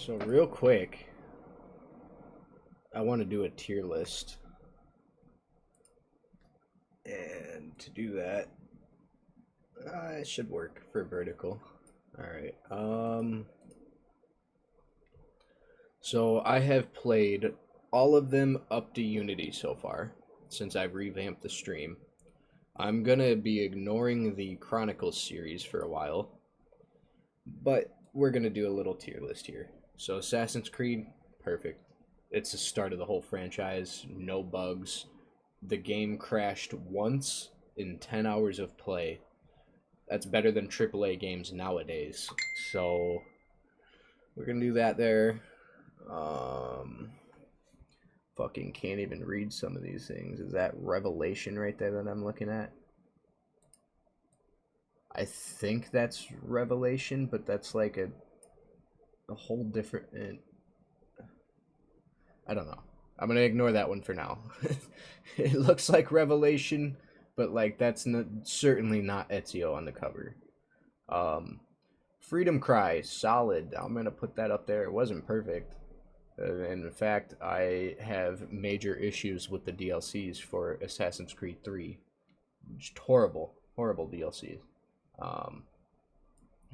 So real quick, I want to do a tier list. And to do that, it should work for vertical. All right. So I have played all of them up to Unity so far since I've revamped the stream. I'm gonna be ignoring the Chronicles series for a while, but we're gonna do a little tier list here. So Assassin's Creed, perfect. It's the start of the whole franchise, no bugs. The game crashed once in 10 hours of play. That's better than AAA games nowadays. So we're gonna do that there. Fucking can't even read some of these things. Is that Revelation right there that I'm looking at? I think that's Revelation, but that's like a whole different. I don't know. I'm gonna ignore that one for now. It looks like Revelation, but like that's certainly not Ezio on the cover. Freedom Cry, solid. I'm gonna put that up there. It wasn't perfect. And in fact, I have major issues with the DLCs for Assassin's Creed 3. Just horrible, horrible DLCs.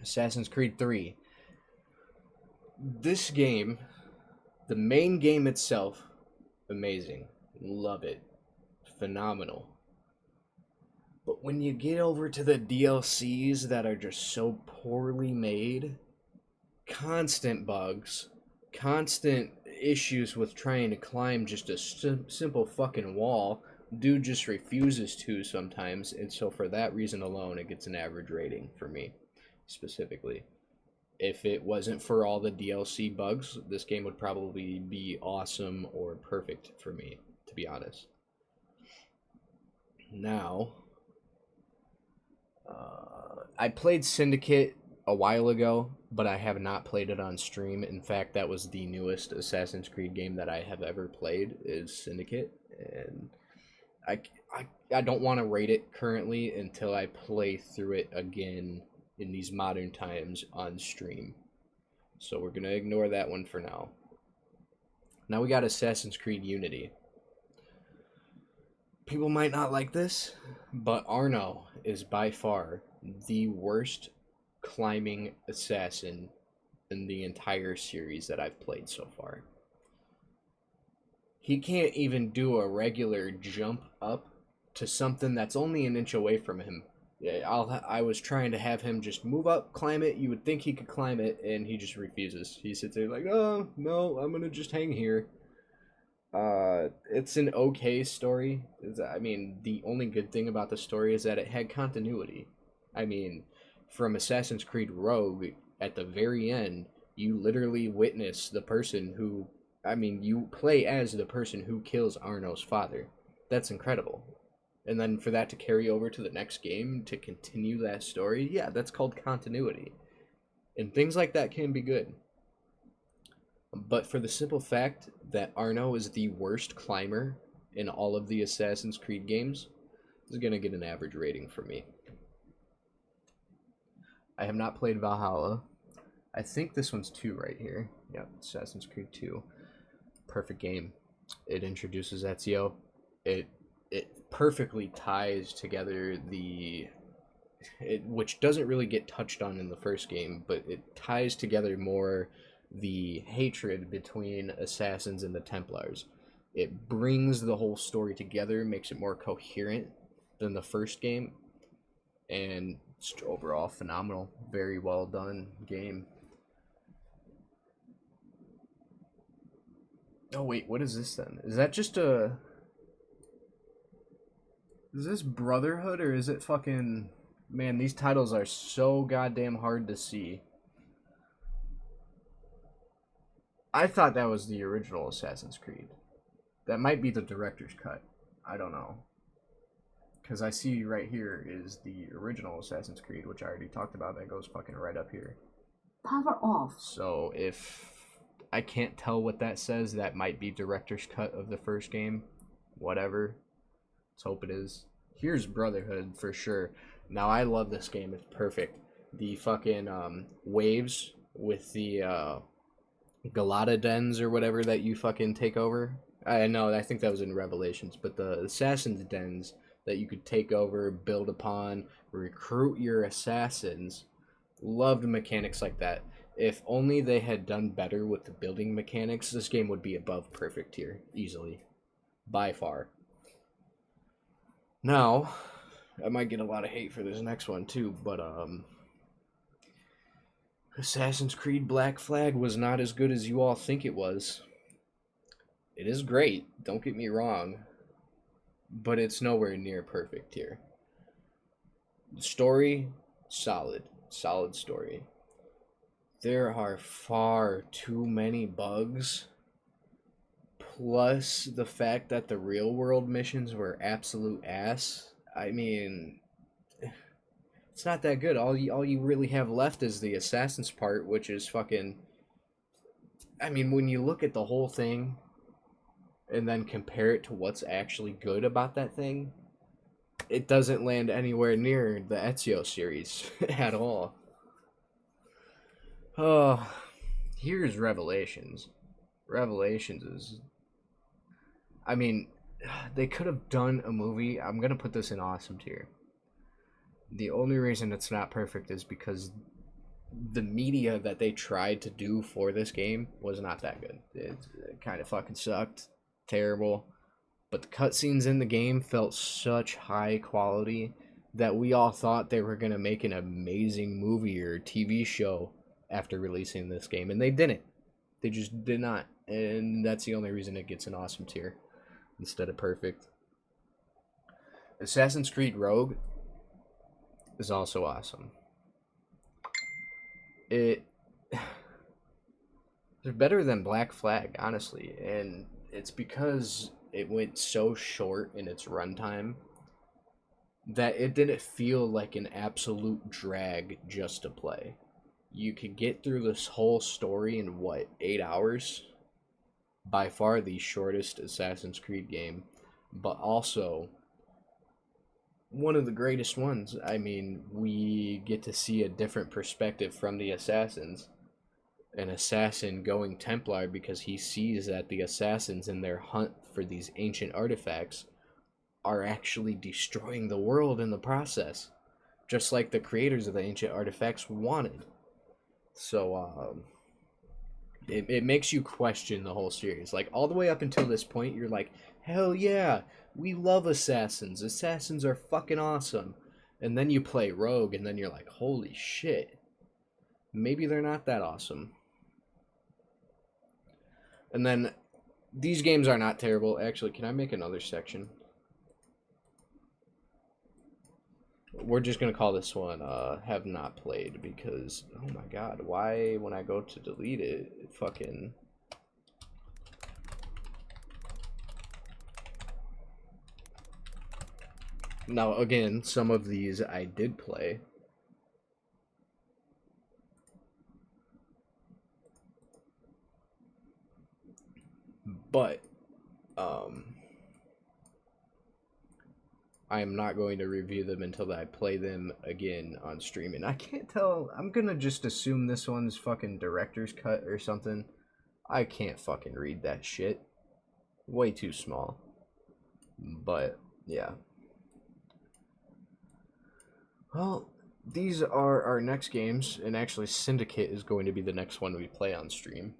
Assassin's Creed 3. This game, the main game itself, amazing. Love it. Phenomenal. But when you get over to the DLCs that are just so poorly made, constant bugs, constant issues with trying to climb just a simple fucking wall, dude just refuses to sometimes, and so for that reason alone, it gets an average rating for me, specifically. If it wasn't for all the DLC bugs, this game would probably be awesome or perfect for me, to be honest. Now, I played Syndicate a while ago, but I have not played it on stream. In fact, that was the newest Assassin's Creed game that I have ever played, is Syndicate, and I don't want to rate it currently until I play through it again in these modern times on stream. So we're going to ignore that one for now. Now we got Assassin's Creed Unity. People might not like this, but Arno is by far the worst climbing assassin in the entire series that I've played so far. He can't even do a regular jump up to something that's only an inch away from him. I was trying to have him just move up, climb it. You would think he could climb it, and he just refuses. He sits there like, oh, no, I'm going to just hang here. It's an okay story. I mean, the only good thing about the story is that it had continuity. I mean, from Assassin's Creed Rogue, at the very end, you literally witness the person who, I mean, you play as the person who kills Arno's father. That's incredible. And then for that to carry over to the next game to continue that story, yeah, that's called continuity. And things like that can be good. But for the simple fact that Arno is the worst climber in all of the Assassin's Creed games, this is going to get an average rating for me. I have not played Valhalla. I think this one's 2 right here. Yep, Assassin's Creed 2. Perfect game. It introduces Ezio. It perfectly ties together which doesn't really get touched on in the first game, but it ties together more the hatred between assassins and the Templars. It brings the whole story together, makes it more coherent than the first game, and it's overall phenomenal. Very well done game. Oh wait, what is this then? Is that just a... Is this Brotherhood or is it fucking... Man, these titles are so goddamn hard to see. I thought that was the original Assassin's Creed. That might be the director's cut. I don't know. Because I see right here is the original Assassin's Creed, which I already talked about. That goes fucking right up here. Power off. So if I can't tell what that says, that might be director's cut of the first game. Whatever. Let's hope it is. Here's Brotherhood for sure. Now I love this game. It's perfect. The fucking waves with the Galata dens or whatever that you fucking take over. I know, I think that was in Revelations, but the assassins dens that you could take over, build upon, recruit your assassins. Loved mechanics like that. If only they had done better with the building mechanics, this game would be above perfect tier easily, by far. Now, I might get a lot of hate for this next one too, but Assassin's Creed Black Flag was not as good as you all think it was. It is great, don't get me wrong, but it's nowhere near perfect here. The story, solid. Solid story. There are far too many bugs, plus the fact that the real world missions were absolute ass. I mean, it's not that good. All you really have left is the assassins part, which is fucking. I mean, when you look at the whole thing and then compare it to what's actually good about that thing, it doesn't land anywhere near the Ezio series at all. Oh, here's Revelations. Revelations is. I mean, they could have done a movie. I'm gonna put this in awesome tier. The only reason it's not perfect is because the media that they tried to do for this game was not that good. It kind of fucking sucked. Terrible. But the cutscenes in the game felt such high quality that we all thought they were going to make an amazing movie or TV show after releasing this game. And they didn't. They just did not. And that's the only reason it gets an awesome tier instead of perfect. Assassin's Creed Rogue is also awesome. They're better than Black Flag, honestly, and it's because it went so short in its runtime that it didn't feel like an absolute drag just to play. You could get through this whole story in what, 8 hours? By far the shortest Assassin's Creed game, but also one of the greatest ones. I mean, we get to see a different perspective from the assassins. An assassin going Templar because he sees that the assassins in their hunt for these ancient artifacts are actually destroying the world in the process, just like the creators of the ancient artifacts wanted. So, it makes you question the whole series. Like, all the way up until this point, you're like, hell yeah, we love assassins. Assassins are fucking awesome. And then you play Rogue, and then you're like, holy shit. Maybe they're not that awesome. And then, these games are not terrible. Actually, can I make another section? We're just going to call this one, have not played, because, oh my god, why, when I go to delete it, it fucking... Now, again, some of these I did play. But, I am not going to review them until I play them again on stream. And I can't tell, I'm gonna just assume this one's fucking director's cut or something. I can't fucking read that shit. Way too small. But, yeah. Well, these are our next games, and actually Syndicate is going to be the next one we play on stream.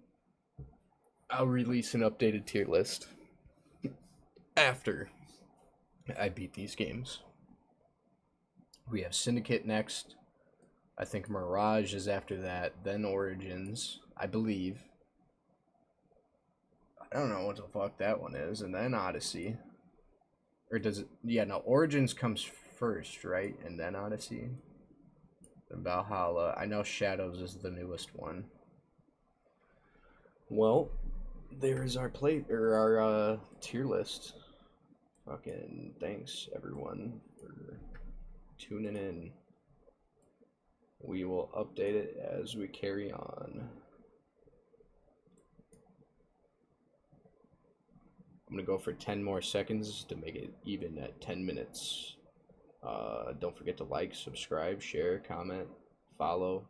I'll release an updated tier list after I beat these games. We have Syndicate next. I think Mirage is after that, then Origins, I believe. I don't know what the fuck that one is, and then Odyssey. Or does it? Yeah, no, Origins comes first, right? And then Odyssey. And Valhalla. I know Shadows is the newest one. Well, there is our our tier list. Fucking thanks everyone for tuning in. We will update it as we carry on. I'm gonna go for 10 more seconds to make it even at 10 minutes. Don't forget to like, subscribe, share, comment, follow.